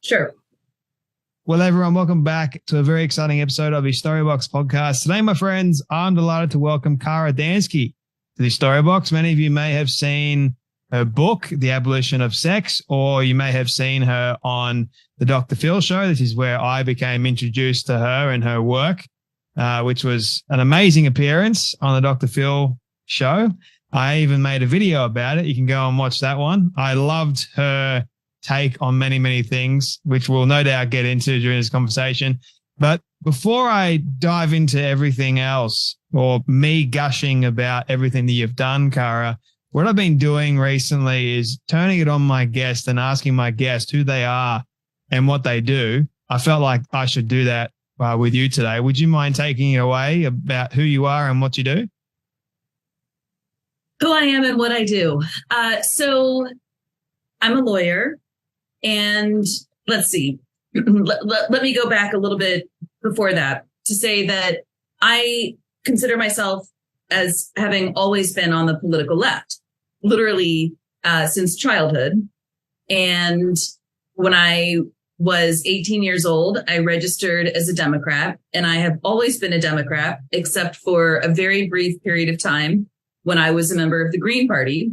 Sure. Well, everyone, welcome back to a very exciting episode of the Storybox podcast. Today, my friends, I'm delighted to welcome Kara Dansky to the Storybox. Many of you may have seen her book, The Abolition of Sex, or you may have seen her on the Dr. Phil show. This is where I became introduced to her and her work, which was an amazing appearance on the Dr. Phil show. I even made a video about it. You can go and watch that one. I loved her take on many, many things, which we'll no doubt get into during this conversation. But before I dive into everything else, or me gushing about everything that you've done, Kara, what I've been doing recently is turning it on my guest and asking my guest who they are and what they do. I felt like I should do that with you today. Would you mind taking it away about who you are and what you do? Who I am and what I do. So I'm a lawyer. And let's see, let me go back a little bit before that to say that I consider myself as having always been on the political left, literally since childhood. And when I was 18 years old, I registered as a Democrat, and I have always been a Democrat, except for a very brief period of time when I was a member of the Green Party.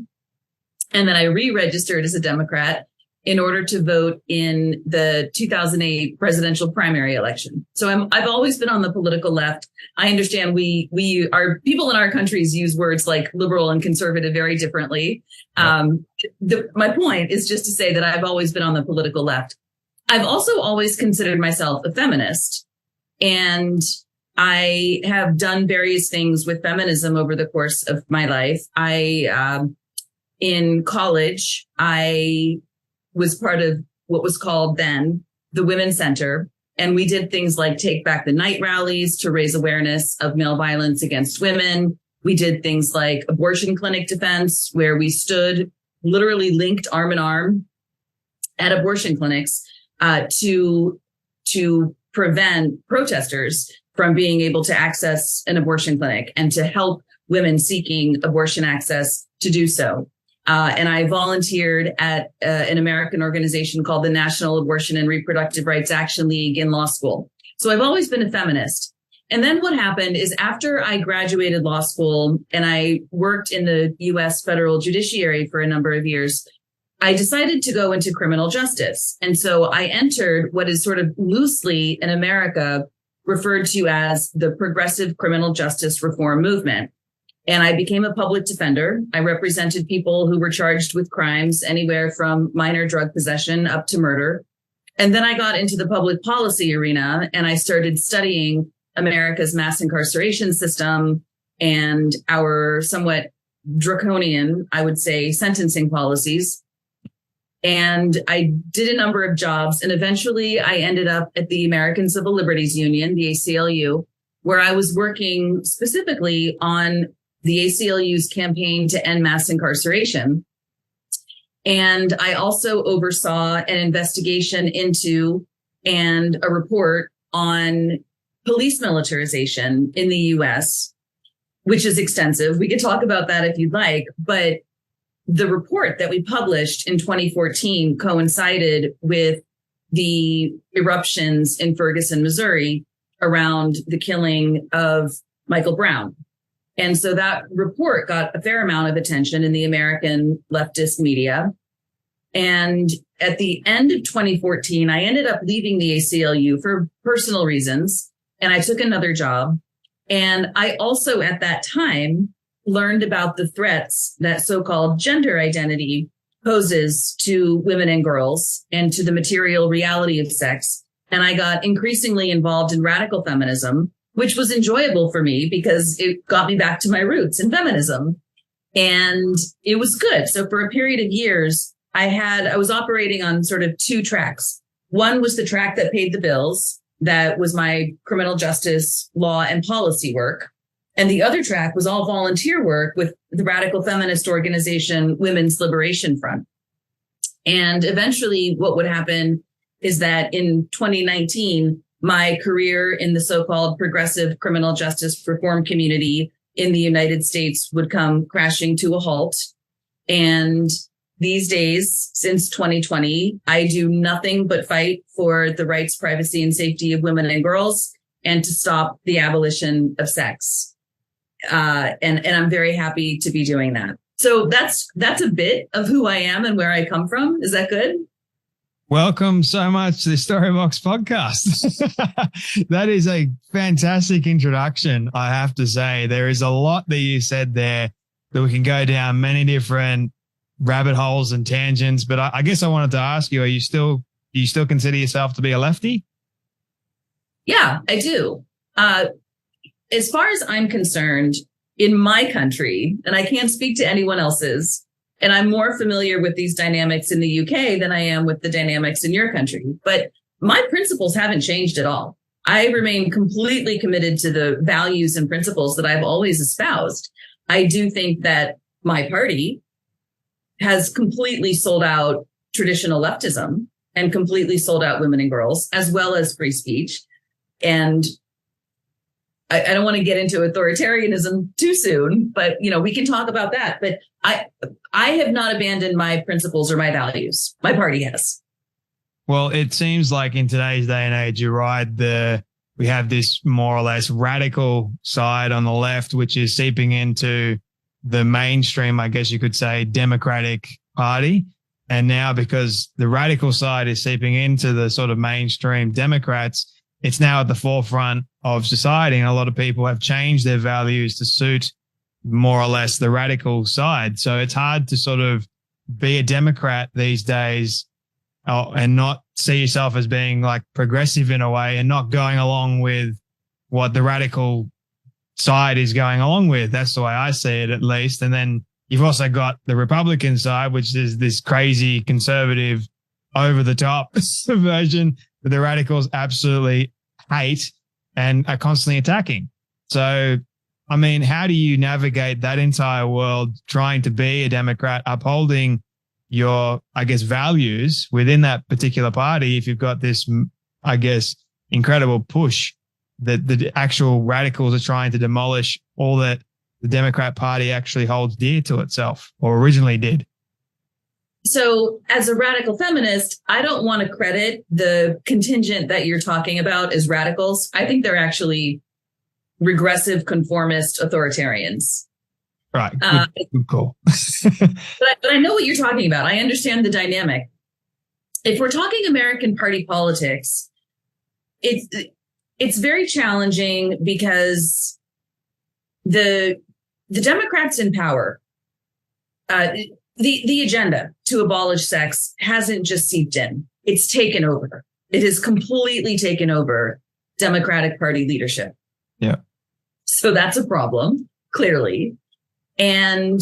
And then I re-registered as a Democrat in order to vote in the 2008 presidential primary election. So I've always been on the political left. I understand our people in our countries use words like liberal and conservative very differently. My point is just to say that I've always been on the political left. I've also always considered myself a feminist, and I have done various things with feminism over the course of my life. In college, I was part of what was called then the Women's Center. And we did things like Take Back the Night rallies to raise awareness of male violence against women. We did things like abortion clinic defense, where we stood literally linked arm in arm at abortion clinics to prevent protesters from being able to access an abortion clinic and to help women seeking abortion access to do so. And I volunteered at an American organization called the National Abortion and Reproductive Rights Action League in law school. So I've always been a feminist. And then what happened is after I graduated law school and I worked in the U.S. federal judiciary for a number of years, I decided to go into criminal justice. And so I entered what is sort of loosely in America referred to as the progressive criminal justice reform movement. And I became a public defender. I represented people who were charged with crimes anywhere from minor drug possession up to murder. And then I got into the public policy arena and I started studying America's mass incarceration system and our somewhat draconian, I would say, sentencing policies. And I did a number of jobs. And eventually I ended up at the American Civil Liberties Union, the ACLU, where I was working specifically on the ACLU's campaign to end mass incarceration. And I also oversaw an investigation into and a report on police militarization in the US, which is extensive. We could talk about that if you'd like, but the report that we published in 2014 coincided with the eruptions in Ferguson, Missouri around the killing of Michael Brown. And so that report got a fair amount of attention in the American leftist media. And at the end of 2014, I ended up leaving the ACLU for personal reasons, and I took another job. And I also, at that time, learned about the threats that so-called gender identity poses to women and girls and to the material reality of sex. And I got increasingly involved in radical feminism, which was enjoyable for me because it got me back to my roots in feminism. And it was good. So for a period of years, I was operating on sort of two tracks. One was the track that paid the bills. That was my criminal justice, law, and policy work. And the other track was all volunteer work with the radical feminist organization, Women's Liberation Front. And eventually what would happen is that in 2019, my career in the so-called progressive criminal justice reform community in the United States would come crashing to a halt. And these days, since 2020, I do nothing but fight for the rights, privacy, and safety of women and girls and to stop the abolition of sex. And I'm very happy to be doing that. So that's a bit of who I am and where I come from. Is that good? Welcome so much to the Storybox podcast. That is a fantastic introduction, I have to say. There is a lot that you said there that we can go down many different rabbit holes and tangents. But I guess I wanted to ask you, do you still consider yourself to be a lefty? Yeah, I do. As far as I'm concerned, in my country, and I can't speak to anyone else's, and I'm more familiar with these dynamics in the UK than I am with the dynamics in your country. But my principles haven't changed at all. I remain completely committed to the values and principles that I've always espoused. I do think that my party has completely sold out traditional leftism and completely sold out women and girls, as well as free speech. And I don't want to get into authoritarianism too soon, but we can talk about that. But I have not abandoned my principles or my values. My party has. Well, it seems like in today's day and age, you're right. We have this more or less radical side on the left, which is seeping into the mainstream, I guess you could say, Democratic Party. And now because the radical side is seeping into the sort of mainstream Democrats, it's now at the forefront of society. And a lot of people have changed their values to suit more or less the radical side. So it's hard to sort of be a Democrat these days and not see yourself as being like progressive in a way and not going along with what the radical side is going along with. That's the way I see it, at least. And then you've also got the Republican side, which is this crazy conservative over the top version that the radicals absolutely hate and are constantly attacking. So, I mean, how do you navigate that entire world trying to be a Democrat, upholding your, I guess, values within that particular party if you've got this, I guess, incredible push that the actual radicals are trying to demolish all that the Democrat Party actually holds dear to itself, or originally did? So as a radical feminist, I don't want to credit the contingent that you're talking about as radicals. I think they're actually regressive, conformist authoritarians. Right. Good call. but I know what you're talking about. I understand the dynamic. If we're talking American party politics, it's very challenging because the Democrats in power, the agenda to abolish sex hasn't just seeped in. It's taken over. It has completely taken over Democratic Party leadership. Yeah. So that's a problem, clearly. And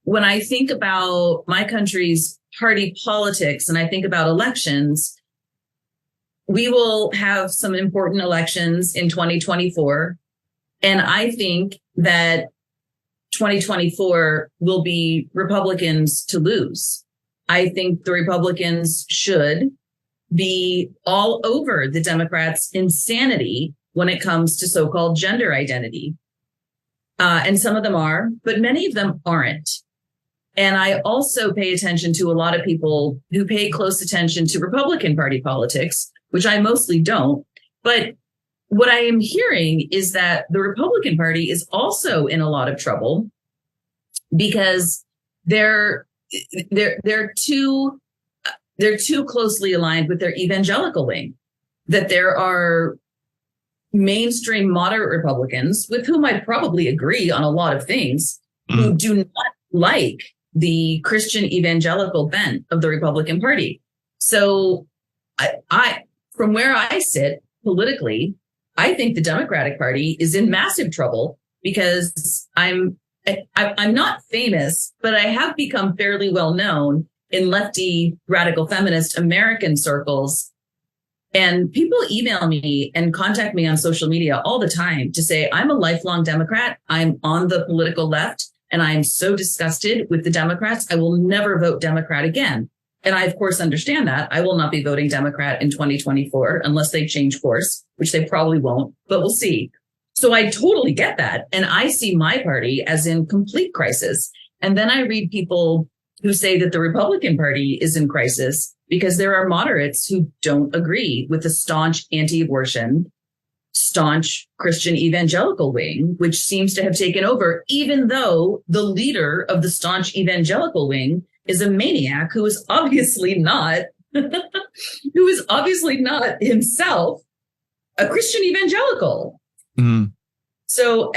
when I think about my country's party politics and I think about elections, we will have some important elections in 2024. And I think that 2024 will be Republicans to lose. I think the Republicans should be all over the Democrats' insanity when it comes to so-called gender identity. And some of them are, but many of them aren't. And I also pay attention to a lot of people who pay close attention to Republican Party politics, which I mostly don't. But what I am hearing is that the Republican Party is also in a lot of trouble because they're too closely aligned with their evangelical wing, that there are mainstream moderate Republicans with whom I probably agree on a lot of things who do not like the Christian evangelical bent of the Republican Party. So I from where I sit politically, I think the Democratic Party is in massive trouble because I'm not famous, but I have become fairly well known in lefty radical feminist American circles. And people email me and contact me on social media all the time to say, I'm a lifelong Democrat. I'm on the political left and I'm so disgusted with the Democrats. I will never vote Democrat again. And I, of course, understand that. I will not be voting Democrat in 2024 unless they change course, which they probably won't, but we'll see. So I totally get that. And I see my party as in complete crisis. And then I read people who say that the Republican Party is in crisis because there are moderates who don't agree with the staunch anti-abortion, staunch Christian evangelical wing, which seems to have taken over, even though the leader of the staunch evangelical wing is a maniac who is obviously not himself a Christian evangelical. Mm. So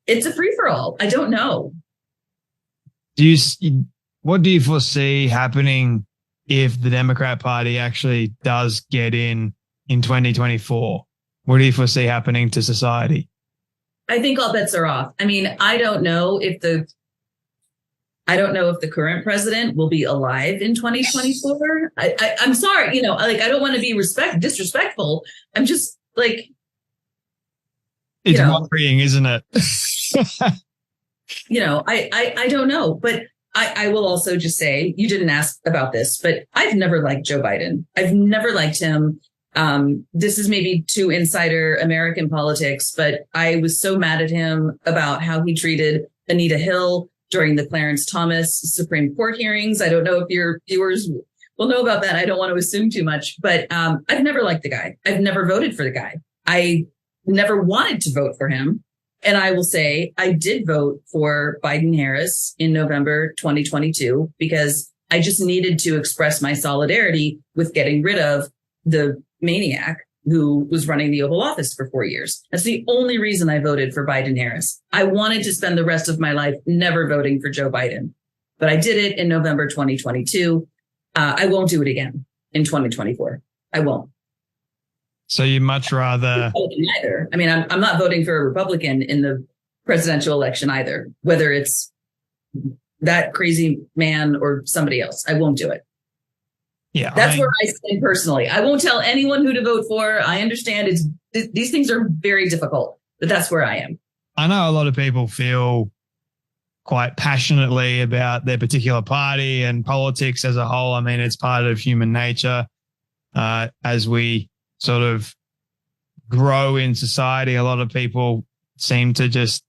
it's a free-for-all. I don't know. What do you foresee happening if the Democrat Party actually does get in 2024? What do you foresee happening to society? I think all bets are off. I mean, I don't know if the current president will be alive in 2024. I'm sorry, I don't want to be disrespectful. I'm just like, it's worrying, isn't it? I don't know, but I will also just say, you didn't ask about this, but I've never liked Joe Biden. I've never liked him. This is maybe too insider American politics, but I was so mad at him about how he treated Anita Hill during the Clarence Thomas Supreme Court hearings. I don't know if your viewers will know about that. I don't want to assume too much, but I've never liked the guy. I've never voted for the guy. I never wanted to vote for him. And I will say I did vote for Biden-Harris in November 2022 because I just needed to express my solidarity with getting rid of the maniac who was running the Oval Office for 4 years. That's the only reason I voted for Biden-Harris. I wanted to spend the rest of my life never voting for Joe Biden, but I did it in November 2022. I won't do it again in 2024. I won't. So you much rather... Either. I mean, I'm not voting for a Republican in the presidential election either, whether it's that crazy man or somebody else. I won't do it. Yeah, that's where I stand personally. I won't tell anyone who to vote for. I understand these things are very difficult, but that's where I am. I know a lot of people feel quite passionately about their particular party and politics as a whole. I mean, it's part of human nature. As we sort of grow in society, a lot of people seem to just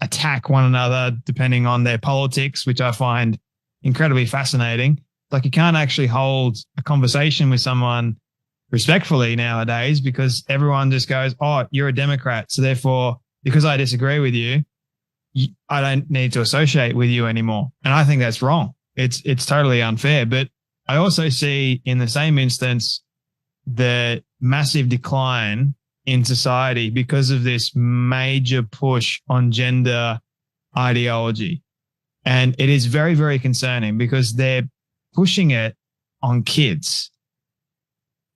attack one another depending on their politics, which I find incredibly fascinating. Like, you can't actually hold a conversation with someone respectfully nowadays because everyone just goes, oh, you're a Democrat, so therefore, because I disagree with you, I don't need to associate with you anymore. And I think that's wrong. It's totally unfair. But I also see in the same instance the massive decline in society because of this major push on gender ideology. And it is very, very concerning because they're pushing it on kids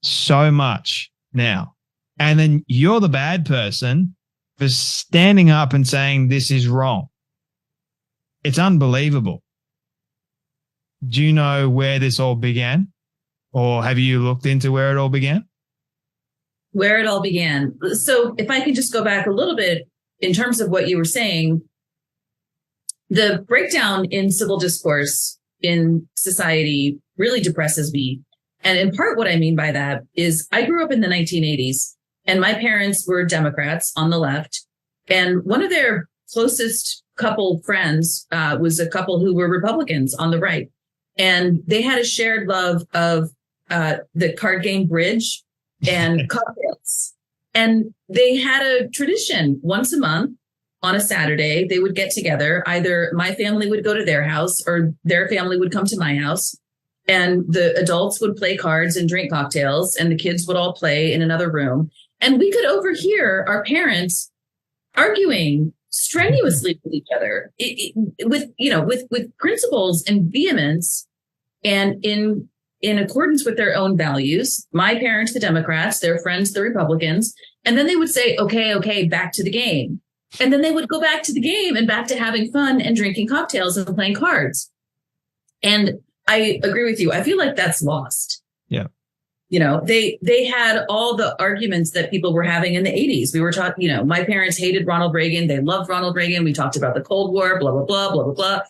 so much now. And then you're the bad person for standing up and saying this is wrong. It's unbelievable. Do you know where this all began? Or have you looked into where it all began? Where it all began. So if I could just go back a little bit in terms of what you were saying, the breakdown in civil discourse in society really depresses me. And in part, what I mean by that is I grew up in the 1980s and my parents were Democrats on the left. And one of their closest couple friends was a couple who were Republicans on the right. And they had a shared love of the card game Bridge and cocktails. And they had a tradition once a month. On a Saturday, they would get together. Either my family would go to their house or their family would come to my house. And the adults would play cards and drink cocktails and the kids would all play in another room. And we could overhear our parents arguing strenuously with each other with principles and vehemence and in accordance with their own values. My parents, the Democrats, their friends, the Republicans. And then they would say, okay, back to the game. And then they would go back to the game and back to having fun and drinking cocktails and playing cards. And I agree with you. I feel like that's lost. Yeah. They had all the arguments that people were having in the 80s. We were taught, my parents hated Ronald Reagan. They loved Ronald Reagan. We talked about the Cold War, blah, blah, blah, blah, blah, blah.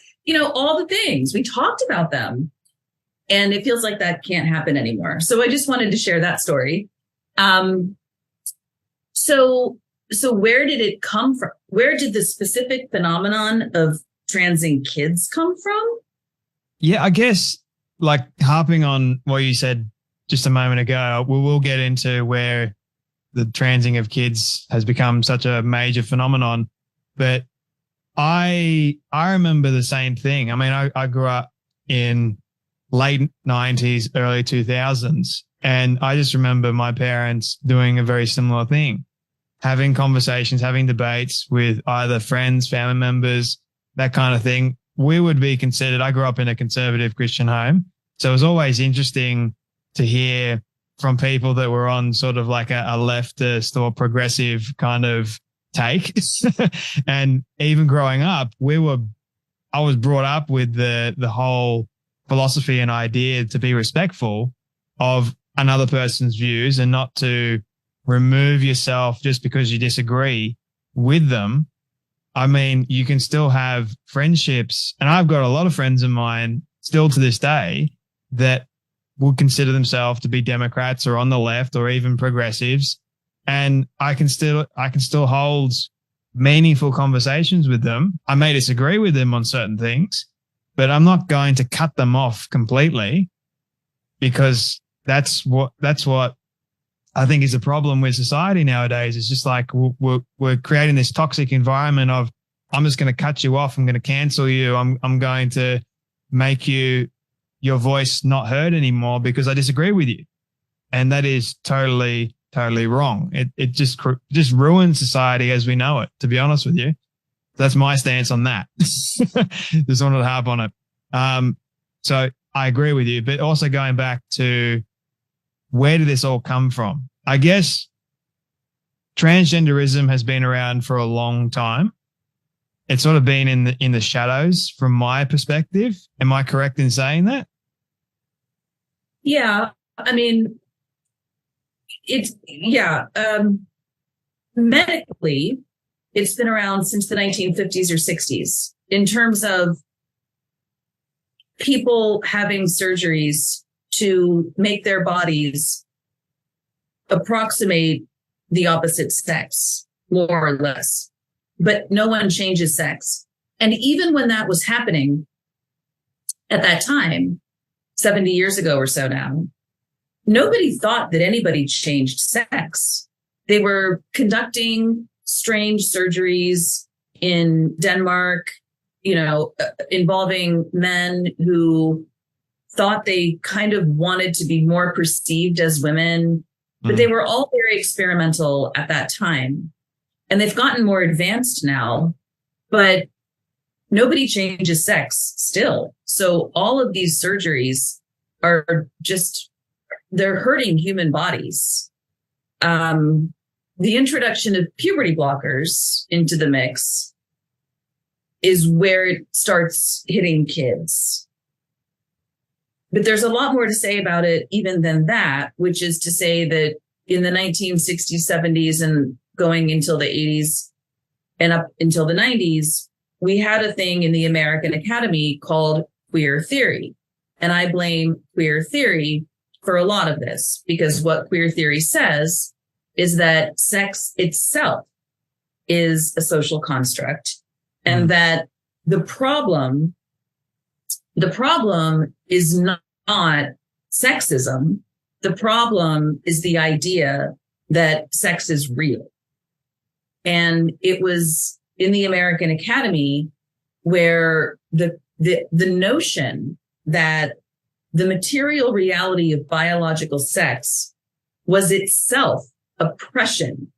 All the things. We talked about them. And it feels like that can't happen anymore. So I just wanted to share that story. So where did it come from? Where did the specific phenomenon of transing kids come from? Yeah, I guess like harping on what you said just a moment ago, we will get into where the transing of kids has become such a major phenomenon. But I remember the same thing. I mean, I grew up in late 90s, early 2000s, and I just remember my parents doing a very similar thing, having conversations, having debates with either friends, family members, that kind of thing. We would be considered, I grew up in a conservative Christian home. So it was always interesting to hear from people that were on sort of like a leftist or progressive kind of take. And even growing up, I was brought up with the whole philosophy and idea to be respectful of another person's views and not to remove yourself just because you disagree with them. I mean, you can still have friendships, and I've got a lot of friends of mine still to this day that would consider themselves to be Democrats or on the left or even progressives. And I can still hold meaningful conversations with them. I may disagree with them on certain things, but I'm not going to cut them off completely, because that's what I think is a problem with society nowadays. It's just like we're creating this toxic environment of, I'm just going to cut you off. I'm going to cancel you. I'm going to make your voice not heard anymore because I disagree with you. And that is totally wrong. It just ruins society as we know it, to be honest with you. That's my stance on that. Just wanted to harp on it. So I agree with you, but also going back to, where did this all come from? I guess transgenderism has been around for a long time. It's sort of been in the shadows from my perspective. Am I correct in saying that? Yeah. I mean, medically, it's been around since the 1950s or 60s in terms of people having surgeries to make their bodies approximate the opposite sex, more or less. But no one changes sex. And even when that was happening at that time, 70 years ago or so now, nobody thought that anybody changed sex. They were conducting strange surgeries in Denmark, involving men who thought they kind of wanted to be more perceived as women, but they were all very experimental at that time. And they've gotten more advanced now, but nobody changes sex still. So all of these surgeries are they're hurting human bodies. The introduction of puberty blockers into the mix is where it starts hitting kids. But there's a lot more to say about it even than that, which is to say that in the 1960s, 70s, and going until the 80s and up until the 90s, we had a thing in the American Academy called queer theory. And I blame queer theory for a lot of this, because what queer theory says is that sex itself is a social construct, and that the problem is not sexism. The problem is the idea that sex is real. And it was in the American Academy where the notion that the material reality of biological sex was itself oppression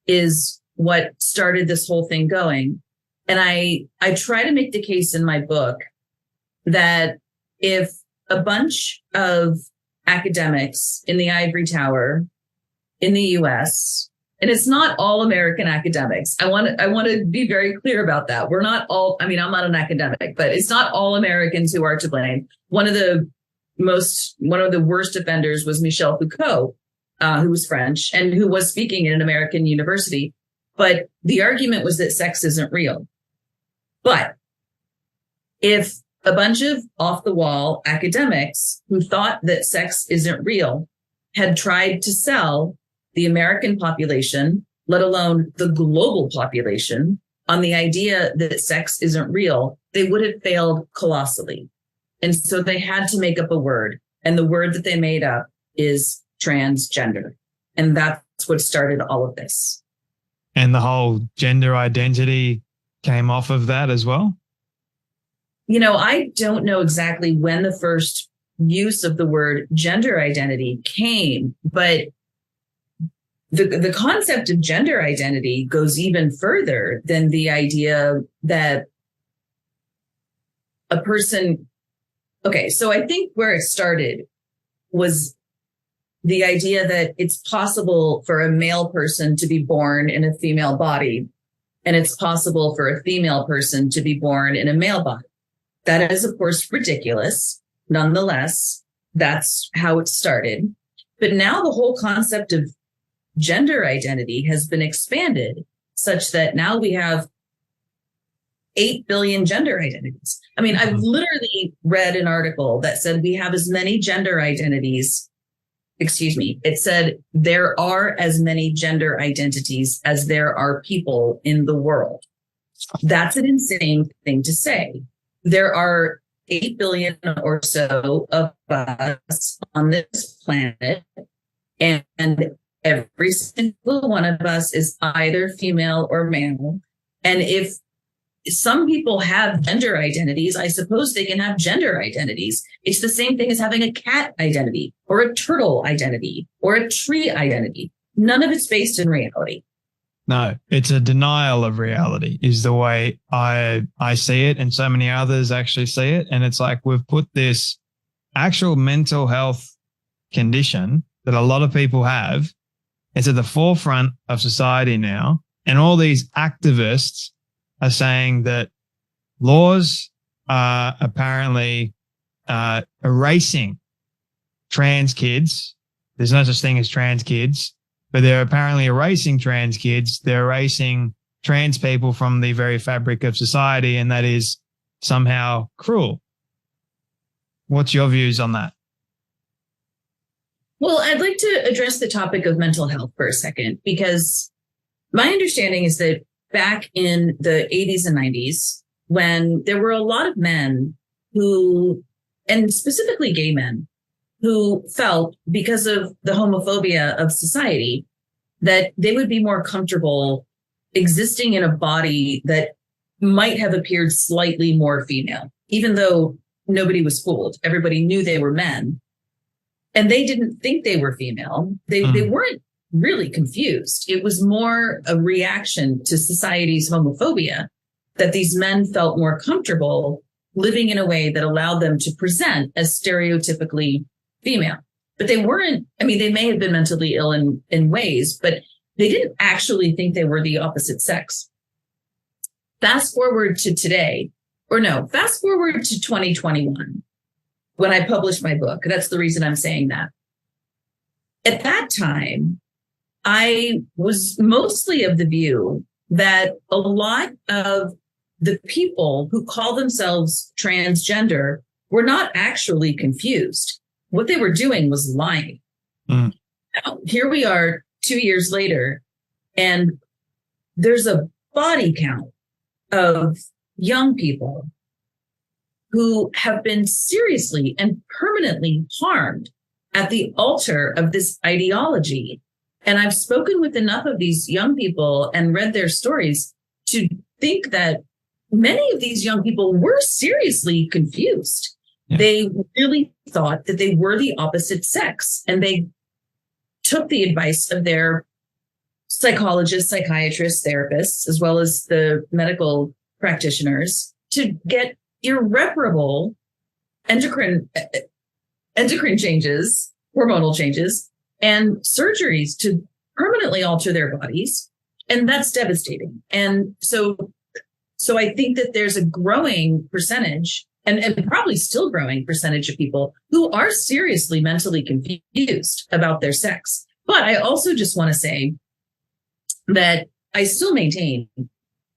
is what started this whole thing going. And I try to make the case in my book that if a bunch of academics in the ivory tower in the US, and it's not all American academics. I want to be very clear about that. We're not all, I'm not an academic, but it's not all Americans who are to blame. One of the worst offenders was Michel Foucault, who was French and who was speaking in an American university. But the argument was that sex isn't real. But if a bunch of off the wall academics who thought that sex isn't real had tried to sell the American population, let alone the global population, on the idea that sex isn't real, they would have failed colossally. And so they had to make up a word. And the word that they made up is transgender. And that's what started all of this. And the whole gender identity came off of that as well? I don't know exactly when the first use of the word gender identity came, but the concept of gender identity goes even further than the idea that a person. Okay, so I think where it started was the idea that it's possible for a male person to be born in a female body, and it's possible for a female person to be born in a male body. That is, of course, ridiculous. Nonetheless, that's how it started. But now the whole concept of gender identity has been expanded such that now we have 8 billion gender identities. I mean, I've literally read an article that said we have as many gender identities. Excuse me. It said there are as many gender identities as there are people in the world. That's an insane thing to say. There are 8 billion or so of us on this planet, and every single one of us is either female or male. And if some people have gender identities, I suppose they can have gender identities. It's the same thing as having a cat identity or a turtle identity or a tree identity. None of it's based in reality. No, it's a denial of reality is the way I see it, and so many others actually see it. And it's like we've put this actual mental health condition that a lot of people have. It's at the forefront of society now. And all these activists are saying that laws are apparently erasing trans kids. There's no such thing as trans kids, but they're apparently erasing trans kids. They're erasing trans people from the very fabric of society, and that is somehow cruel. What's your views on that? Well, I'd like to address the topic of mental health for a second, because my understanding is that back in the 80s and 90s, when there were a lot of men who, and specifically gay men, who felt because of the homophobia of society that they would be more comfortable existing in a body that might have appeared slightly more female, even though nobody was fooled. Everybody knew they were men. And they didn't think they were female. They weren't really confused. It was more a reaction to society's homophobia that these men felt more comfortable living in a way that allowed them to present as stereotypically female. But they weren't, I mean, they may have been mentally ill in ways, but they didn't actually think they were the opposite sex. Fast forward to today, fast forward to 2021, when I published my book. That's the reason I'm saying that. At that time, I was mostly of the view that a lot of the people who call themselves transgender were not actually confused. What they were doing was lying. Now, here we are 2 years later, and there's a body count of young people who have been seriously and permanently harmed at the altar of this ideology. And I've spoken with enough of these young people and read their stories to think that many of these young people were seriously confused. Yeah. They really thought that they were the opposite sex, and they took the advice of their psychologists, psychiatrists, therapists, as well as the medical practitioners to get irreparable endocrine changes, hormonal changes, and surgeries to permanently alter their bodies. And that's devastating. And so I think that there's a growing percentage, and probably still growing percentage of people who are seriously mentally confused about their sex. But I also just want to say that I still maintain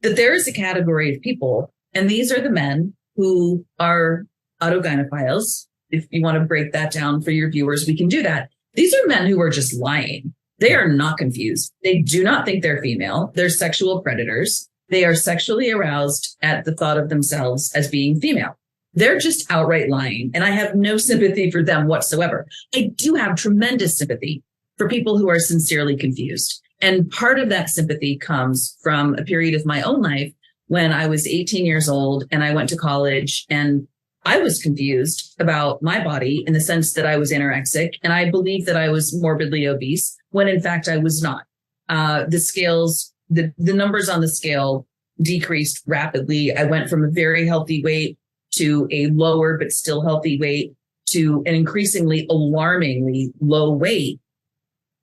that there is a category of people, and these are the men who are autogynephiles. If you want to break that down for your viewers, we can do that. These are men who are just lying. They are not confused. They do not think they're female. They're sexual predators. They are sexually aroused at the thought of themselves as being female. they're just outright lying. And I have no sympathy for them whatsoever. I do have tremendous sympathy for people who are sincerely confused. And part of that sympathy comes from a period of my own life when I was 18 years old and I went to college, and I was confused about my body in the sense that I was anorexic, and I believed that I was morbidly obese when in fact I was not. The scales, the numbers on the scale decreased rapidly. I went from a very healthy weight to a lower but still healthy weight to an increasingly alarmingly low weight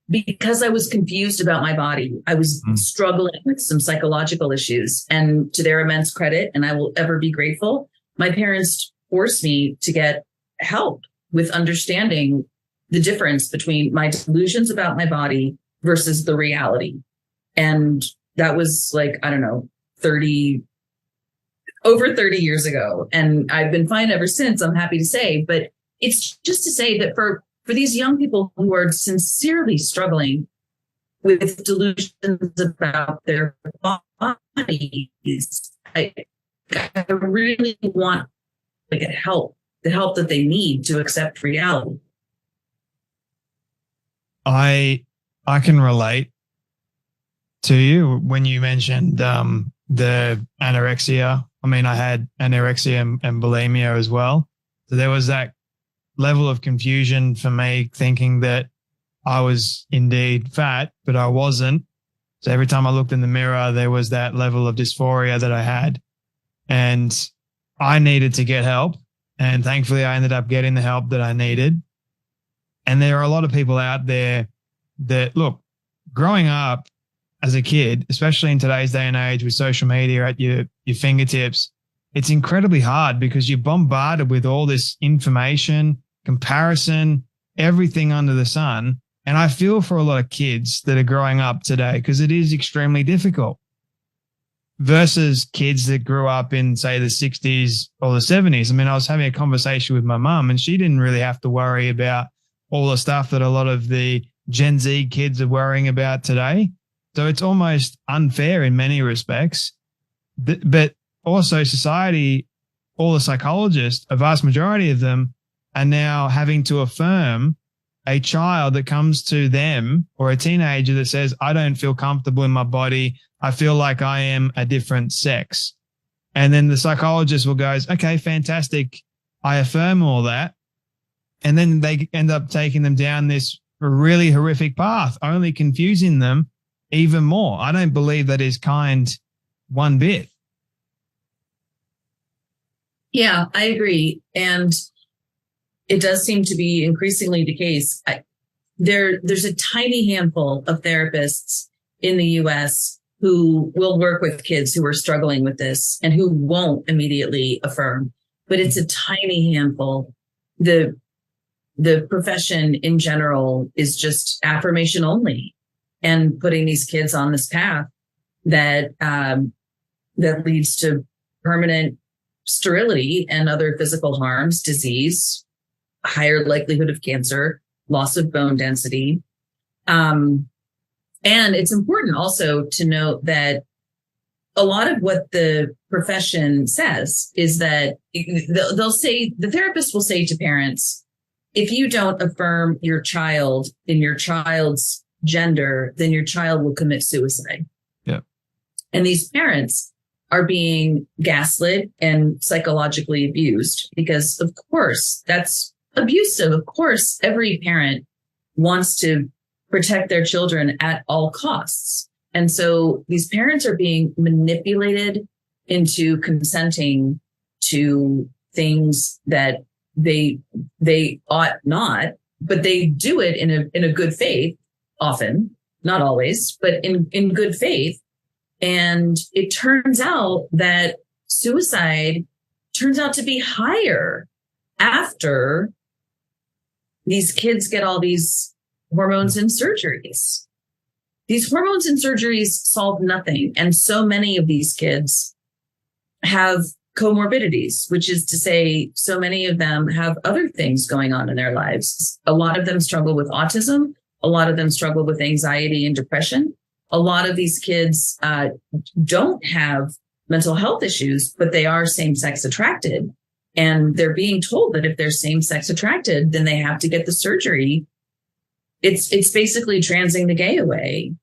because I was confused about my body. I was struggling with some psychological issues, and to their immense credit, and I will ever be grateful, my parents forced me to get help with understanding the difference between my delusions about my body versus the reality. And that was like, I don't know, over 30 years ago. And I've been fine ever since, I'm happy to say. But it's just to say that for these young people who are sincerely struggling with delusions about their bodies, I really want to get help, the help that they need to accept reality. I can relate to you when you mentioned the anorexia. I mean, I had anorexia and bulimia as well. So there was that level of confusion for me, thinking that I was indeed fat, but I wasn't. So every time I looked in the mirror, there was that level of dysphoria that I had, and I needed to get help. And thankfully, I ended up getting the help that I needed. And there are a lot of people out there that, look, growing up as a kid, especially in today's day and age with social media at your fingertips, it's incredibly hard because you're bombarded with all this information, comparison, everything under the sun. And I feel for a lot of kids that are growing up today because it is extremely difficult versus kids that grew up in, say, the 60s or the 70s. I mean, I was having a conversation with my mum, and she didn't really have to worry about all the stuff that a lot of the Gen Z kids are worrying about today. So it's almost unfair in many respects. But also society, all the psychologists, a vast majority of them, are now having to affirm a child that comes to them or a teenager that says, I don't feel comfortable in my body. I feel like I am a different sex. And then the psychologist will go, okay, fantastic. I affirm all that. And then they end up taking them down this really horrific path, only confusing them even more. I don't believe that is kind one bit. Yeah, I agree. And it does seem to be increasingly the case. There's a tiny handful of therapists in the US who will work with kids who are struggling with this and who won't immediately affirm, but it's a tiny handful. The profession in general is just affirmation only, and putting these kids on this path that leads to permanent sterility and other physical harms, disease, higher likelihood of cancer, loss of bone density. And it's important also to note that a lot of what the profession says is that they'll say, the therapist will say to parents, if you don't affirm your child in your child's gender, then your child will commit suicide. Yeah. And these parents are being gaslit and psychologically abused because, of course, that's abusive. Of course, every parent wants to protect their children at all costs. And so these parents are being manipulated into consenting to things that they ought not, but they do it in a good faith, often, not always, but in good faith. And it turns out that suicide turns out to be higher after these kids get all these hormones and surgeries. These hormones and surgeries solve nothing. And so many of these kids have comorbidities, which is to say, so many of them have other things going on in their lives. A lot of them struggle with autism. A lot of them struggle with anxiety and depression. A lot of these kids don't have mental health issues, but they are same-sex attracted. And they're being told that if they're same-sex attracted, then they have to get the surgery. It's basically transing the gay away.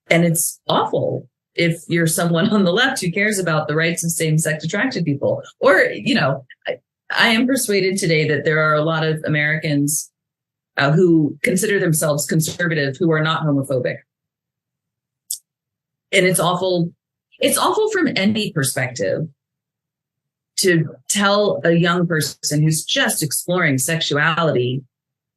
And it's awful if you're someone on the left who cares about the rights of same-sex attracted people. Or, I am persuaded today that there are a lot of Americans who consider themselves conservative who are not homophobic. And it's awful. It's awful from any perspective to tell a young person who's just exploring sexuality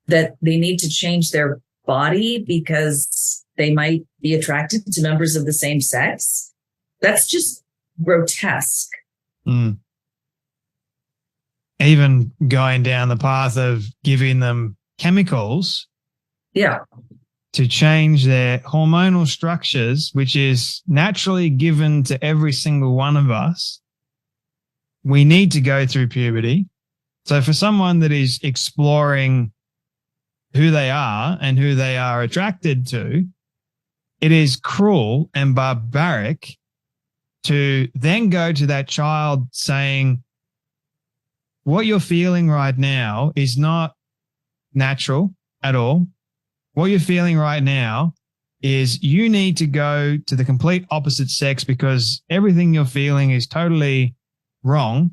that they need to change their body because they might be attracted to members of the same sex. That's just grotesque. Mm. Even going down the path of giving them chemicals. Yeah. To change their hormonal structures, which is naturally given to every single one of us. We need to go through puberty. So for someone that is exploring who they are and who they are attracted to, it is cruel and barbaric to then go to that child saying, what you're feeling right now is not natural at all. What you're feeling right now is you need to go to the complete opposite sex because everything you're feeling is totally wrong.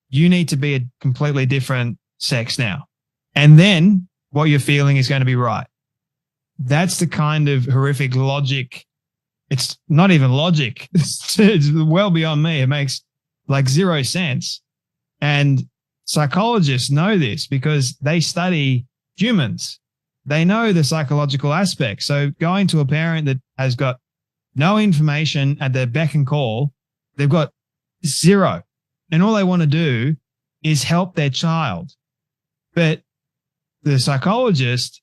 You need to be a completely different sex now. And then what you're feeling is going to be right. That's the kind of horrific logic. It's not even logic. It's well beyond me. It makes like zero sense. And psychologists know this because they study humans. They know the psychological aspects. So going to a parent that has got no information at their beck and call, they've got zero. And all they want to do is help their child. But the psychologist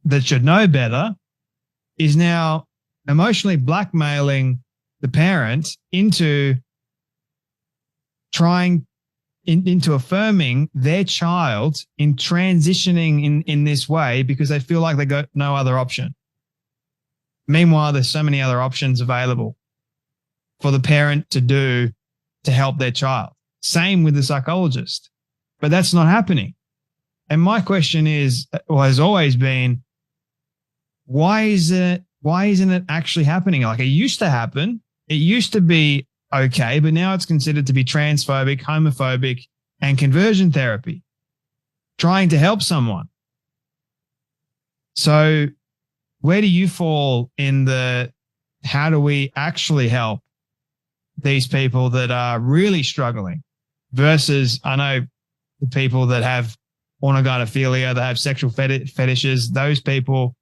that should know better is now emotionally blackmailing the parent into into affirming their child in transitioning in this way because they feel like they got no other option. Meanwhile, there's so many other options available for the parent to do to help their child. Same with the psychologist, but that's not happening. And my question is, or has always been, why isn't it actually happening? Like it used to happen. It used to be okay, but now it's considered to be transphobic, homophobic, and conversion therapy, trying to help someone. So where do you fall in how do we actually help these people that are really struggling versus, I know the people that have ornogynephilia, that have sexual fetishes, those people,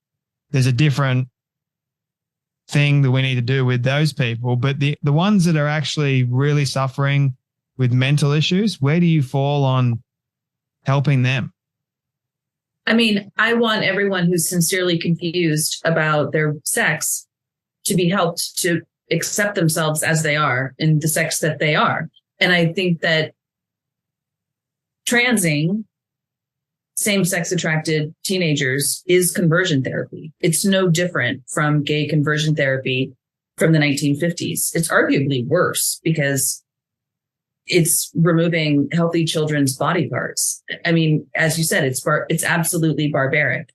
there's a different thing that we need to do with those people. But the ones that are actually really suffering with mental issues, where do you fall on helping them? I mean, I want everyone who's sincerely confused about their sex to be helped to accept themselves as they are in the sex that they are. And I think that transing same-sex attracted teenagers is conversion therapy. It's no different from gay conversion therapy from the 1950s. It's arguably worse because it's removing healthy children's body parts. I mean, as you said, it's absolutely barbaric.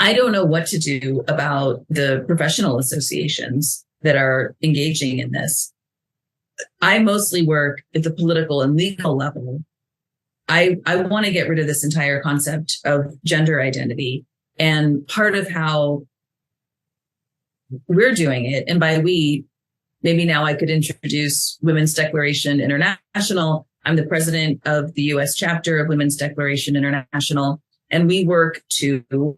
I don't know what to do about the professional associations that are engaging in this. I mostly work at the political and legal level. I want to get rid of this entire concept of gender identity. And part of how we're doing it, and by we, maybe now I could introduce Women's Declaration International. I'm the president of the U.S. chapter of Women's Declaration International, and we work to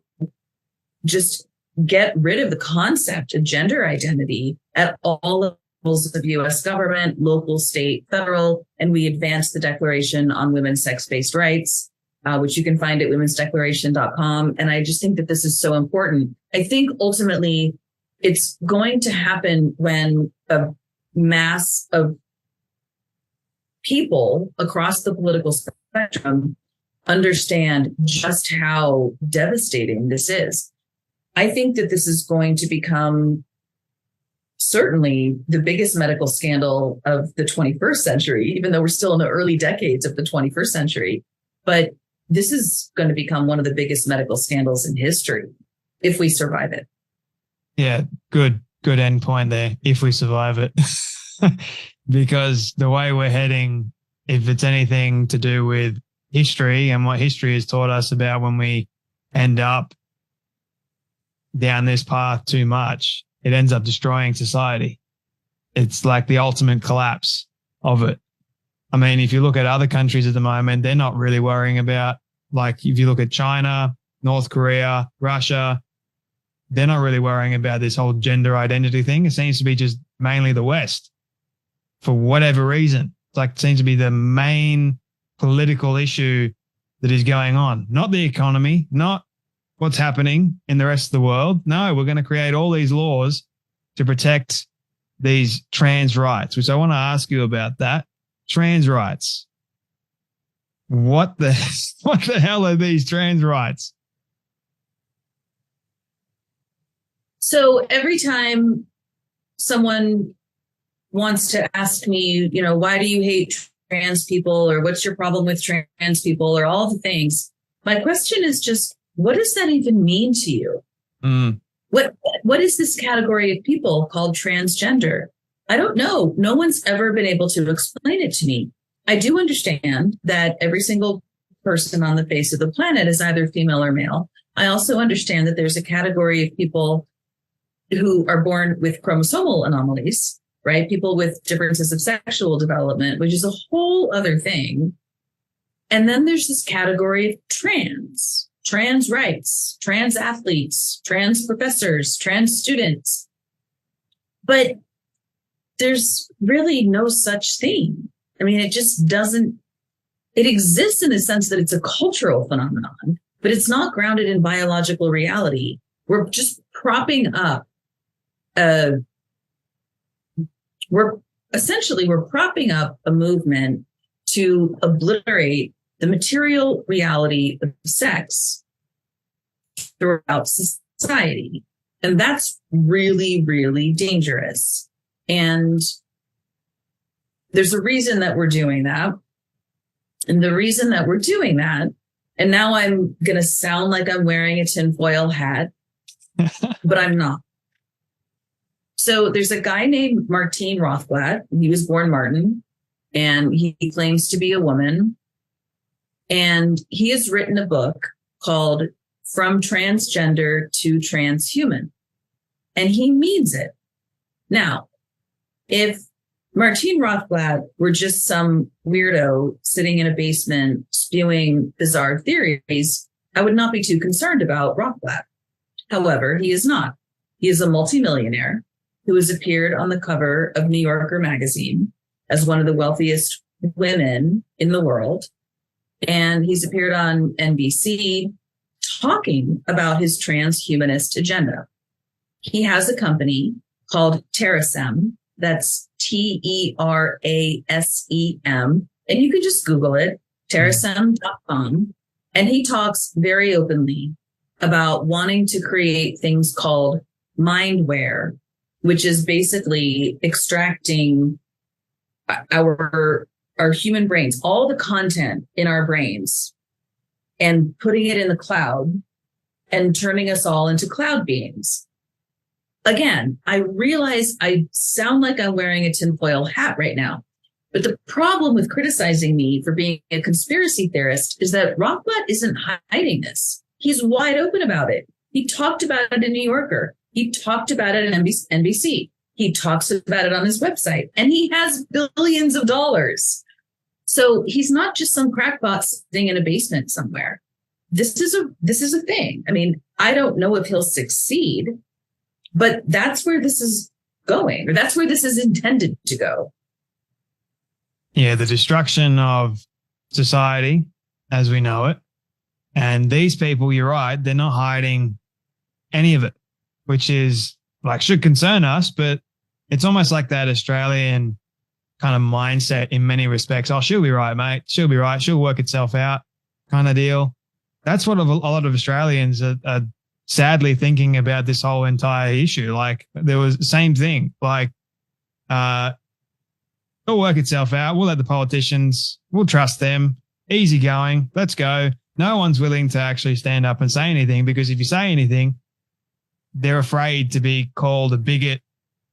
just get rid of the concept of gender identity at all levels of U.S. government, local, state, federal, and we advance the Declaration on Women's Sex-Based Rights, which you can find at womensdeclaration.com. And I just think that this is so important. I think ultimately it's going to happen when a mass of people across the political spectrum understand just how devastating this is. I think that this is going to become certainly the biggest medical scandal of the 21st century, even though we're still in the early decades of the 21st century. But this is going to become one of the biggest medical scandals in history if we survive it. Yeah, good end point there, if we survive it. Because the way we're heading, if it's anything to do with history and what history has taught us about when we end up down this path too much, it ends up destroying society. It's like the ultimate collapse of it. I mean, if you look at other countries at the moment, they're not really worrying about, like, if you look at China, North Korea, Russia, they're not really worrying about this whole gender identity thing. It seems to be just mainly the West for whatever reason. It's like, it seems to be the main political issue that is going on, not the economy, not what's happening in the rest of the world. No, we're going to create all these laws to protect these trans rights, which I want to ask you about that. Trans rights. What the hell are these trans rights? So every time someone wants to ask me, why do you hate trans people, or what's your problem with trans people, or all the things, my question is just, what does that even mean to you? What is this category of people called transgender? I don't know. No one's ever been able to explain it to me. I do understand that every single person on the face of the planet is either female or male. I also understand that there's a category of people who are born with chromosomal anomalies, right? People with differences of sexual development, which is a whole other thing. And then there's this category of trans rights, trans athletes, trans professors, trans students. But there's really no such thing. I mean, it just doesn't, it exists in the sense that it's a cultural phenomenon, but it's not grounded in biological reality. We're just propping up, we're propping up a movement to obliterate the material reality of sex throughout society. And that's really, really dangerous. And there's a reason that we're doing that. And the reason that we're doing that, and now I'm going to sound like I'm wearing a tinfoil hat, but I'm not. So there's a guy named Martine Rothblatt. He was born Martin, and he claims to be a woman. And he has written a book called From Transgender to Transhuman. And he means it. Now, if Martine Rothblatt were just some weirdo sitting in a basement spewing bizarre theories, I would not be too concerned about Rothblatt. However, he is not. He is a multimillionaire who has appeared on the cover of New Yorker magazine as one of the wealthiest women in the world. And he's appeared on NBC talking about his transhumanist agenda. He has a company called Terrasem. That's TERASEM. And you can just Google it, terrasem.com. And he talks very openly about wanting to create things called mindware, which is basically extracting our human brains, all the content in our brains, and putting it in the cloud and turning us all into cloud beings. Again, I realize I sound like I'm wearing a tinfoil hat right now, but the problem with criticizing me for being a conspiracy theorist is that Rothblatt isn't hiding this. He's wide open about it. He talked about it in New Yorker. He talked about it in NBC. He talks about it on his website, and he has billions of dollars. So he's not just some crackpot sitting in a basement somewhere. This is a thing. I mean, I don't know if he'll succeed, but that's where this is going, or that's where this is intended to go. Yeah, the destruction of society as we know it. And these people, you're right, they're not hiding any of it, which is like should concern us, but it's almost like that Australian kind of mindset in many respects. Oh, she'll be right, mate. She'll be right. She'll work itself out kind of deal. That's what a lot of Australians are sadly thinking about this whole entire issue. Like there was the same thing, like, it'll work itself out. We'll let the politicians, we'll trust them. Easy going. Let's go. No one's willing to actually stand up and say anything, because if you say anything, they're afraid to be called a bigot,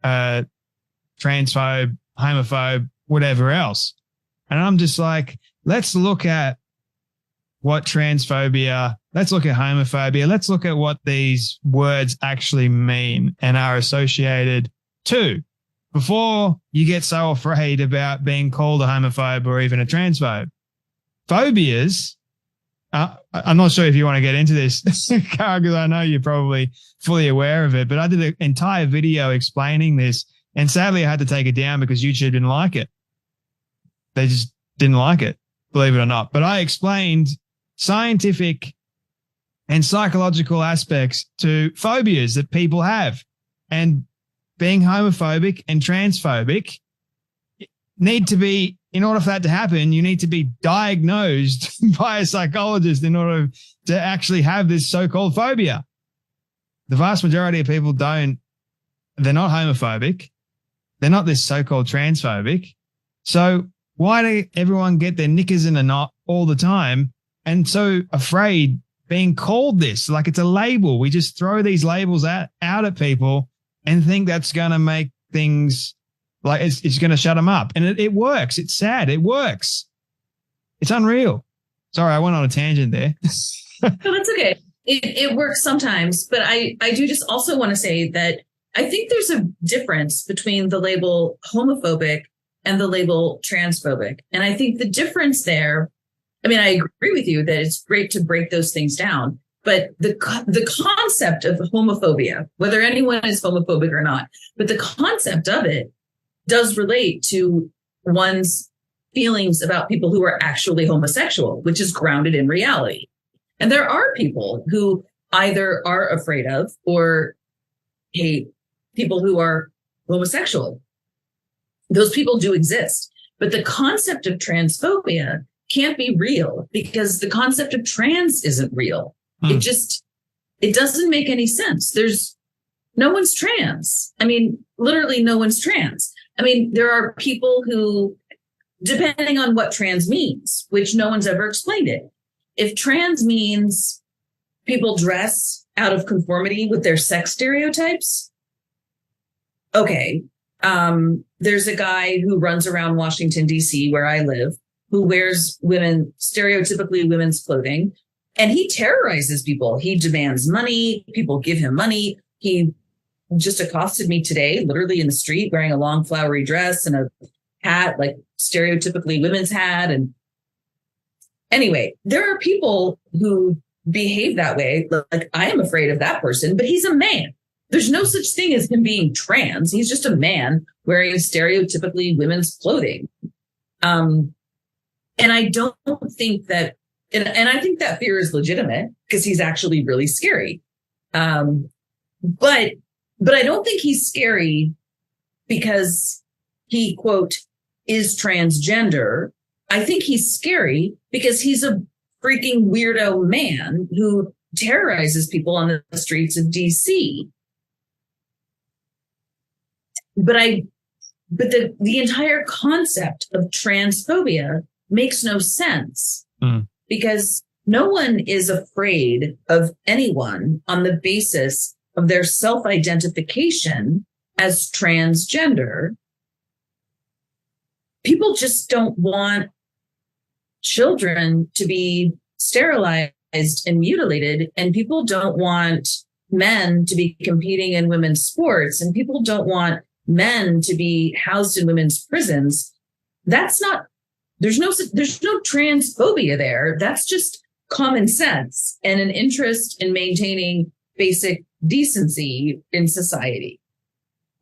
transphobe, homophobe, whatever else. And I'm just like, let's look at what transphobia, let's look at homophobia, let's look at what these words actually mean and are associated to, before you get so afraid about being called a homophobe or even a transphobe. Phobias, I'm not sure if you want to get into this, Cara, because I know you're probably fully aware of it, but I did an entire video explaining this, and sadly I had to take it down because YouTube didn't like it. They just didn't like it, believe it or not. But I explained scientific and psychological aspects to phobias that people have, and being homophobic and transphobic need to be, in order for that to happen, you need to be diagnosed by a psychologist in order to actually have this so-called phobia. The vast majority of people they're not homophobic. They're not this so-called transphobic. So why do everyone get their knickers in a knot all the time and so afraid being called this? Like it's a label. We just throw these labels out at people and think that's going to make things like it's going to shut them up. And it works. It's sad. It works. It's unreal. Sorry, I went on a tangent there. No, that's okay. It works sometimes. But I do just also want to say that I think there's a difference between the label homophobic and the label transphobic. And I think the difference there, I mean, I agree with you that it's great to break those things down. But the concept of homophobia, whether anyone is homophobic or not, but the concept of it does relate to one's feelings about people who are actually homosexual, which is grounded in reality. And there are people who either are afraid of or hate people who are homosexual. Those people do exist. But the concept of transphobia can't be real because the concept of trans isn't real. It doesn't make any sense. No one's trans. I mean, literally no one's trans. I mean, there are people who, depending on what trans means, which no one's ever explained it. If trans means people dress out of conformity with their sex stereotypes, okay. There's a guy who runs around Washington, D.C., where I live, who wears stereotypically women's clothing, and he terrorizes people. He demands money. People give him money. He just accosted me today, literally in the street, wearing a long flowery dress and a hat, like stereotypically women's hat. And anyway, there are people who behave that way. Like I am afraid of that person, but he's a man. There's no such thing as him being trans. He's just a man wearing stereotypically women's clothing. And I don't think that, and I think that fear is legitimate because he's actually really scary. But I don't think he's scary because he, quote, is transgender. I think he's scary because he's a freaking weirdo man who terrorizes people on the streets of DC. But the entire concept of transphobia makes no sense because no one is afraid of anyone on the basis of their self-identification as transgender. People just don't want children to be sterilized and mutilated, and people don't want men to be competing in women's sports, and people don't want men to be housed in women's prisons. There's no transphobia there. That's just common sense and an interest in maintaining basic decency in society.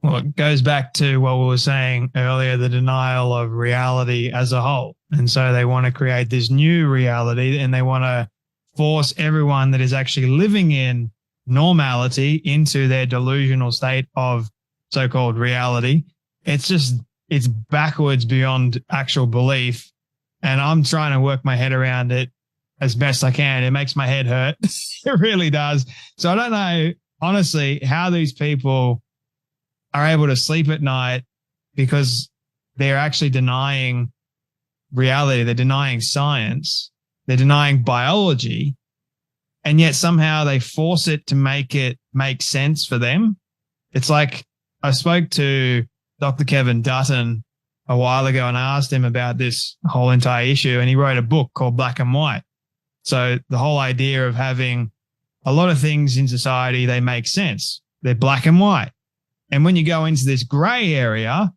Well, it goes back to what we were saying earlier, the denial of reality as a whole. And so they want to create this new reality and they want to force everyone that is actually living in normality into their delusional state of so-called reality. It's backwards beyond actual belief. And I'm trying to work my head around it as best I can. It makes my head hurt. It really does. So I don't know, honestly, how these people are able to sleep at night, because they're actually denying reality. They're denying science. They're denying biology. And yet somehow they force it to make sense for them. It's like I spoke to Dr. Kevin Dutton a while ago and I asked him about this whole entire issue, and he wrote a book called Black and White. So the whole idea of having a lot of things in society, they make sense. They're black and white. And when you go into this gray area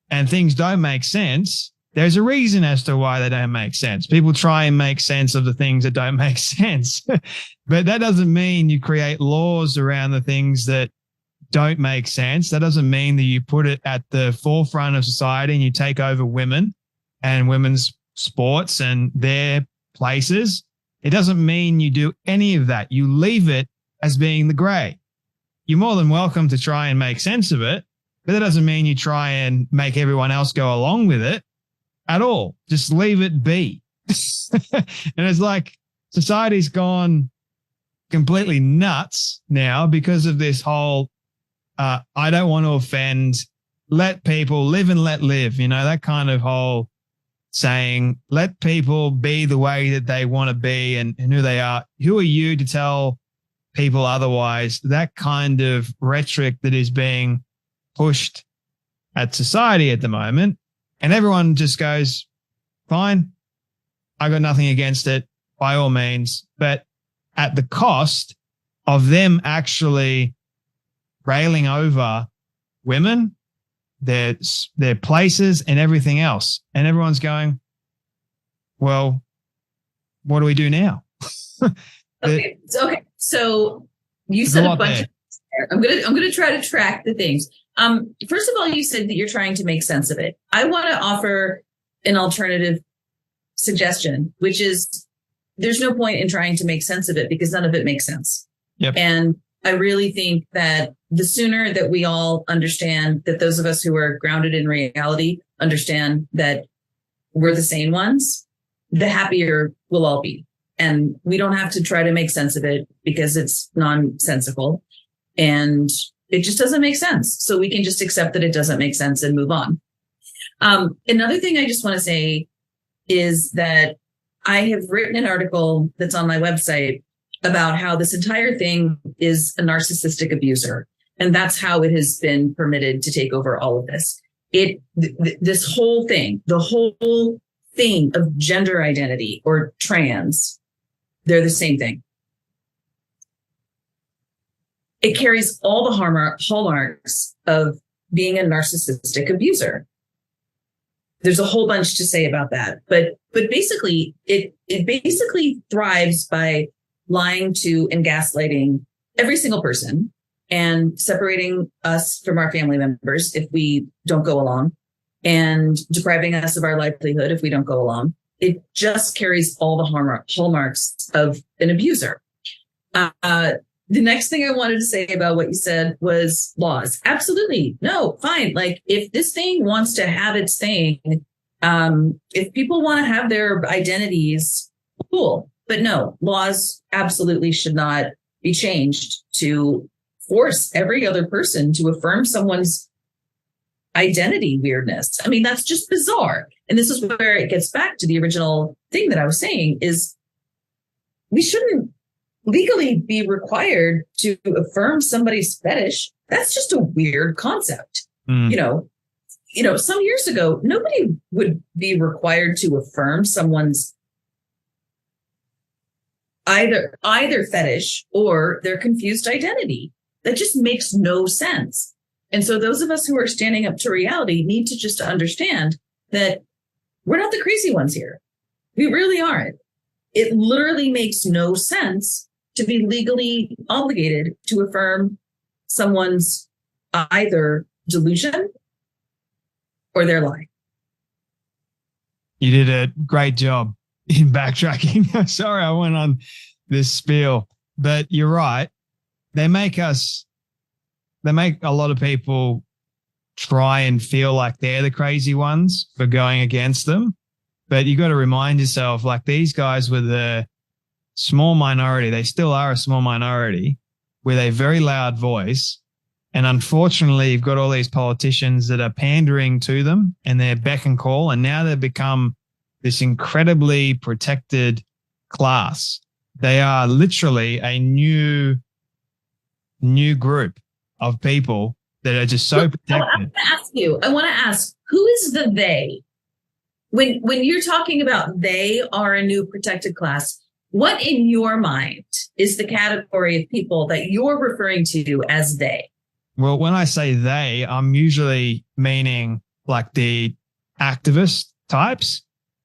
and things don't make sense, there's a reason as to why they don't make sense. People try and make sense of the things that don't make sense. But that doesn't mean you create laws around the things that don't make sense. That doesn't mean that you put it at the forefront of society and you take over women and women's sports and their places. It doesn't mean you do any of that. You leave it as being the gray. You're more than welcome to try and make sense of it, but that doesn't mean you try and make everyone else go along with it at all. Just leave it be. And it's like society's gone completely nuts now because of this whole I don't want to offend, let people live and let live, that kind of whole saying, let people be the way that they want to be and who they are. Who are you to tell people otherwise? That kind of rhetoric that is being pushed at society at the moment. And everyone just goes, fine, I got nothing against it by all means, but at the cost of them actually railing over women, their places and everything else. And everyone's going, well, what do we do now? Okay. So you said a bunch of things. I'm gonna try to track the things. First of all, you said that you're trying to make sense of it. I want to offer an alternative suggestion, which is there's no point in trying to make sense of it because none of it makes sense. Yep. And I really think that the sooner that we all understand that those of us who are grounded in reality understand that we're the sane ones, the happier we'll all be. And we don't have to try to make sense of it because it's nonsensical and it just doesn't make sense. So we can just accept that it doesn't make sense and move on. Another thing I just want to say is that I have written an article that's on my website about how this entire thing is a narcissistic abuser. And that's how it has been permitted to take over all of this. This whole thing, the whole thing of gender identity or trans, they're the same thing. It carries all the hallmarks of being a narcissistic abuser. There's a whole bunch to say about that, but basically it basically thrives by lying to and gaslighting every single person and separating us from our family members if we don't go along and depriving us of our livelihood if we don't go along. It just carries all the hallmarks of an abuser. The next thing I wanted to say about what you said was laws. Absolutely. No, fine. Like if this thing wants to have its thing, if people want to have their identities, cool. But no, laws absolutely should not be changed to force every other person to affirm someone's identity weirdness. I mean, that's just bizarre. And this is where it gets back to the original thing that I was saying is we shouldn't legally be required to affirm somebody's fetish. That's just a weird concept. You know, some years ago, nobody would be required to affirm someone's either fetish or their confused identity. That just makes no sense. And so those of us who are standing up to reality need to just understand that we're not the crazy ones here. We really aren't. It literally makes no sense to be legally obligated to affirm someone's either delusion or their lie. You did a great job in backtracking. Sorry, I went on this spiel, but you're right. They make a lot of people try and feel like they're the crazy ones for going against them. But you got to remind yourself, like these guys were the small minority. They still are a small minority with a very loud voice. And unfortunately, you've got all these politicians that are pandering to them and they're beck and call. And now they've become this incredibly protected class. They are literally a new group of people that are just so protected. I want to ask, who is the they? When you're talking about they are a new protected class, what in your mind is the category of people that you're referring to as they? Well, when I say they, I'm usually meaning like the activist types,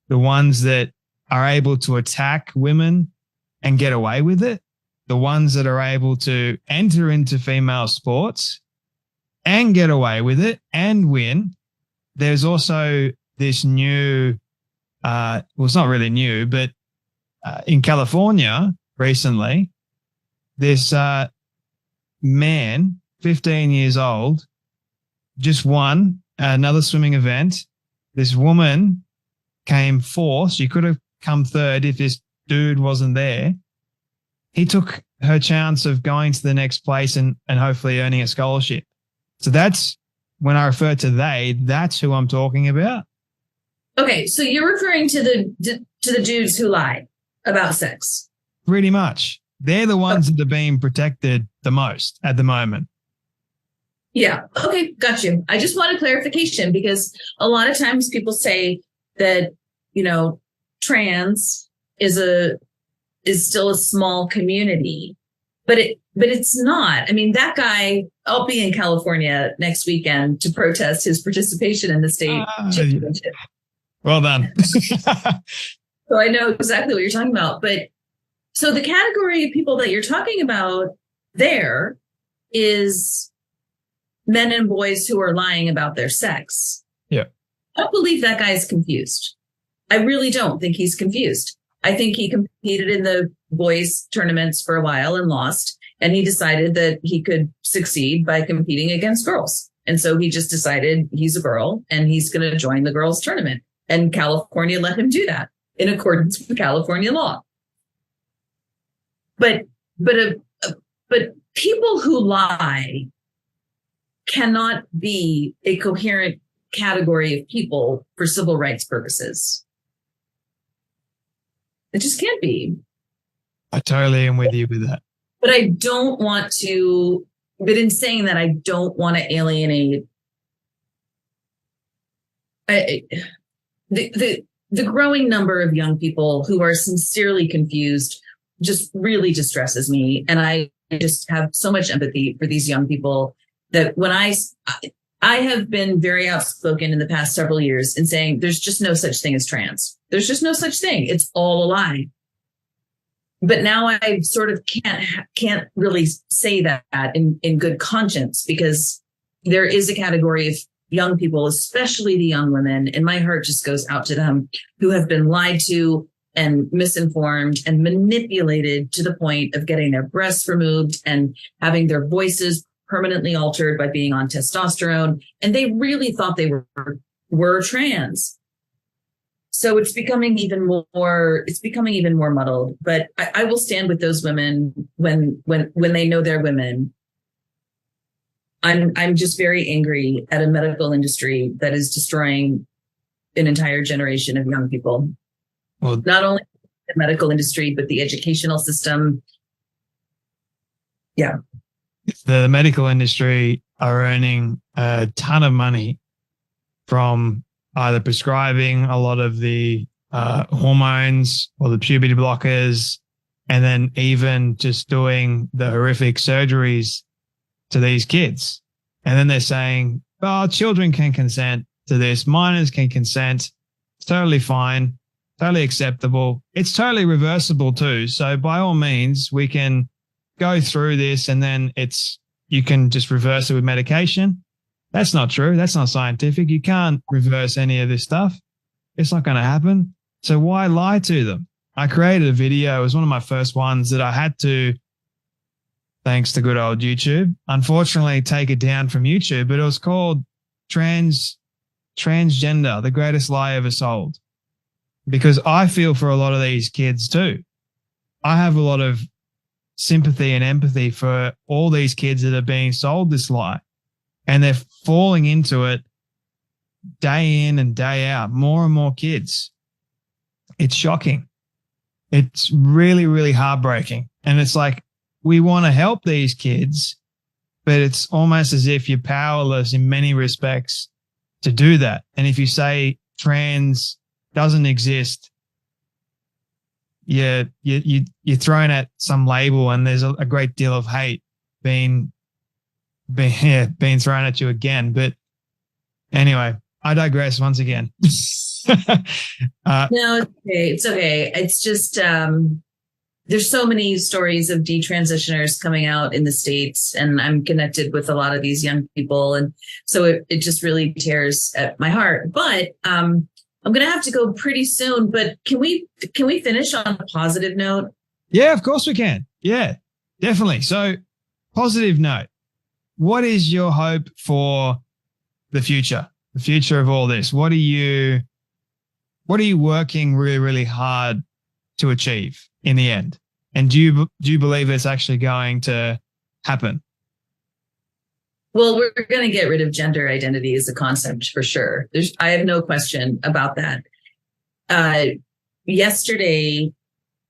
the ones that are able to attack women and get away with it, the ones that are able to enter into female sports and get away with it and win. There's also this new, well, it's not really new, but in California recently, this man, 15 years old, just won another swimming event. This woman came fourth. She could have come third if this dude wasn't there. He took her chance of going to the next place and hopefully earning a scholarship. So that's when I refer to they, that's who I'm talking about. Okay, so you're referring to the dudes who lie about sex. Pretty much. They're the ones that are being protected the most at the moment. Yeah. Okay. Got you. I just want a clarification because a lot of times people say that, trans is still a small community, but it's not. I mean, that guy, I'll be in California next weekend to protest his participation in the state championship. Well done. So I know exactly what you're talking about. But so the category of people that you're talking about there is men and boys who are lying about their sex. Yeah. I don't believe that guy's confused. I really don't think he's confused. I think he competed in the boys tournaments for a while and lost. And he decided that he could succeed by competing against girls. And so he just decided he's a girl and he's going to join the girls tournament. And California let him do that in accordance with California law. But people who lie cannot be a coherent category of people for civil rights purposes. It just can't be. I totally am with you with that. But I don't want to, but in saying that, I don't want to alienate the growing number of young people who are sincerely confused just really distresses me. And I just have so much empathy for these young people that when I have been very outspoken in the past several years in saying there's just no such thing as trans. There's just no such thing. It's all a lie. But now I sort of can't really say that in good conscience because there is a category of young people, especially the young women, and my heart just goes out to them who have been lied to and misinformed and manipulated to the point of getting their breasts removed and having their voices permanently altered by being on testosterone. And they really thought they were trans. So it's becoming even more muddled. But I will stand with those women when they know they're women. I'm just very angry at a medical industry that is destroying an entire generation of young people. Well, not only the medical industry, but the educational system. Yeah. The medical industry are earning a ton of money from either prescribing a lot of the hormones or the puberty blockers, and then even just doing the horrific surgeries to these kids. And then they're saying, oh, children can consent to this. Minors can consent. It's totally fine, totally acceptable. It's totally reversible too. So by all means, we can go through this and then you can just reverse it with medication. That's not true. That's not scientific. You can't reverse any of this stuff. It's not going to happen. So why lie to them? I created a video. It was one of my first ones that I had to, thanks to good old YouTube, unfortunately take it down from YouTube, but it was called Transgender, the greatest lie ever sold. Because I feel for a lot of these kids too. I have a lot of sympathy and empathy for all these kids that are being sold this lie, and they're falling into it day in and day out, more and more kids. It's shocking. It's really, really heartbreaking. And it's like, we want to help these kids, but it's almost as if you're powerless in many respects to do that. And if you say trans doesn't exist, you're thrown at some label, and there's a great deal of hate being thrown at you again. But anyway, I digress once again. No, it's okay. It's okay. It's just there's so many stories of detransitioners coming out in the States, and I'm connected with a lot of these young people. And so it just really tears at my heart. But I'm going to have to go pretty soon. But can we finish on a positive note? Yeah, of course we can. Yeah, definitely. So, positive note. What is your hope for the future of all this? What are you working really, really hard to achieve in the end? And do you believe it's actually going to happen? Well, we're going to get rid of gender identity as a concept for sure. I have no question about that. Yesterday,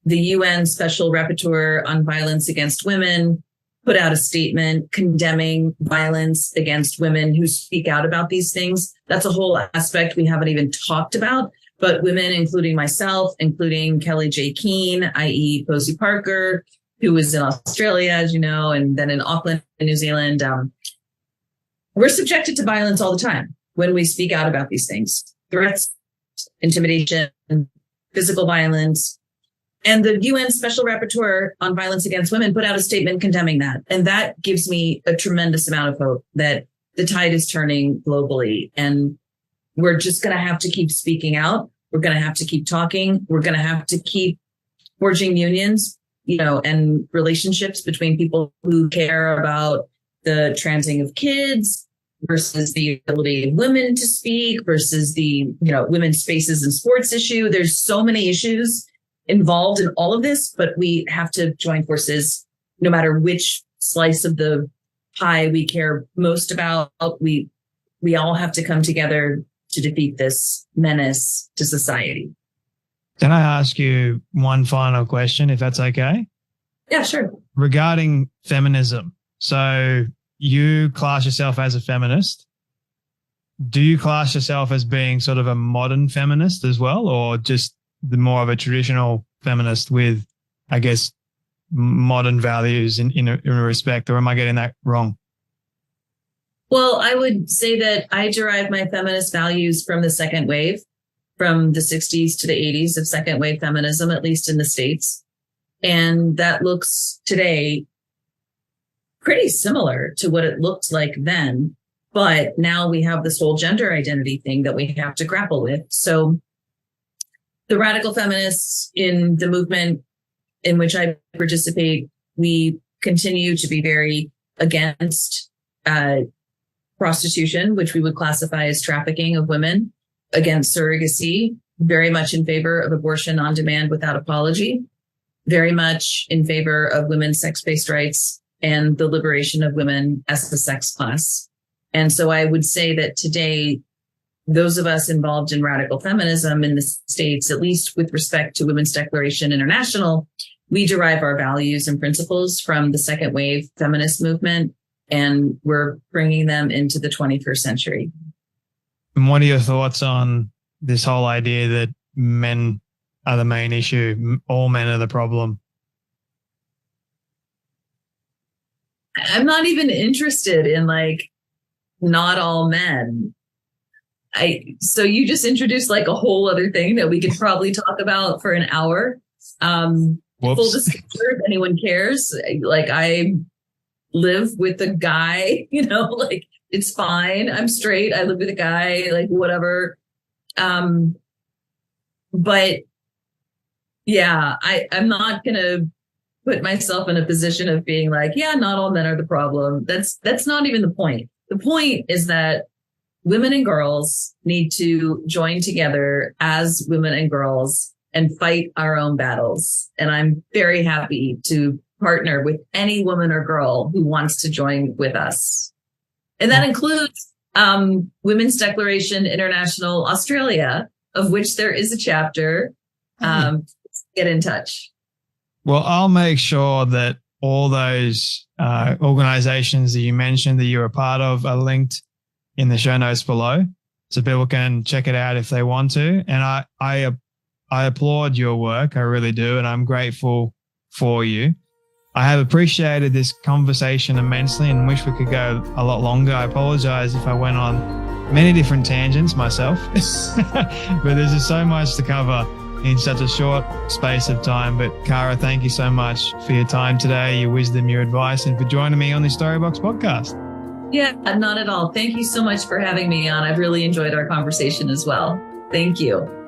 the UN Special Rapporteur on Violence Against Women put out a statement condemning violence against women who speak out about these things. That's a whole aspect we haven't even talked about. But women, including myself, including Kelly J. Keane, i.e. Posey Parker, who was in Australia, as you know, and then in Auckland, New Zealand, we're subjected to violence all the time when we speak out about these things. Threats, intimidation, physical violence. And the UN Special Rapporteur on Violence Against Women put out a statement condemning that. And that gives me a tremendous amount of hope that the tide is turning globally. And we're just going to have to keep speaking out. We're going to have to keep talking. We're going to have to keep forging unions, and relationships between people who care about the transing of kids versus the ability of women to speak versus the, women's spaces in sports issue. There's so many issues involved in all of this, but we have to join forces no matter which slice of the pie we care most about. We all have to come together to defeat this menace to society. Can I ask you one final question, if that's okay? Yeah, sure. Regarding feminism. So you class yourself as a feminist. Do you class yourself as being sort of a modern feminist as well, or just the more of a traditional feminist with, I guess, modern values in respect, or am I getting that wrong? Well, I would say that I derive my feminist values from the second wave, from the 60s to the 80s of second wave feminism, at least in the States. And that looks today pretty similar to what it looked like then. But now we have this whole gender identity thing that we have to grapple with. So the radical feminists in the movement in which I participate, we continue to be very against prostitution, which we would classify as trafficking of women, against surrogacy, very much in favor of abortion on demand without apology, very much in favor of women's sex-based rights and the liberation of women as a sex class. And so I would say that today, those of us involved in radical feminism in the States, at least with respect to Women's Declaration International, we derive our values and principles from the second wave feminist movement, and we're bringing them into the 21st century. And what are your thoughts on this whole idea that men are the main issue, all men are the problem? I'm not even interested in not all men. So you just introduced a whole other thing that we could probably talk about for an hour. Full disclosure, if anyone cares, I live with a guy, it's fine. I'm straight. I live with a guy, whatever. But yeah, I'm not going to put myself in a position of being not all men are the problem. That's not even the point. The point is that women and girls need to join together as women and girls and fight our own battles. And I'm very happy to partner with any woman or girl who wants to join with us. And that includes Women's Declaration International Australia, of which there is a chapter. Get in touch. Well, I'll make sure that all those organizations that you mentioned that you're a part of are linked in the show notes below, so people can check it out if they want to. And I applaud your work. I really do. And I'm grateful for you. I have appreciated this conversation immensely and wish we could go a lot longer. I apologize if I went on many different tangents myself, but there's just so much to cover in such a short space of time. But Cara, thank you so much for your time today, your wisdom, your advice, and for joining me on the Storybox podcast. Yeah, not at all. Thank you so much for having me on. I've really enjoyed our conversation as well. Thank you.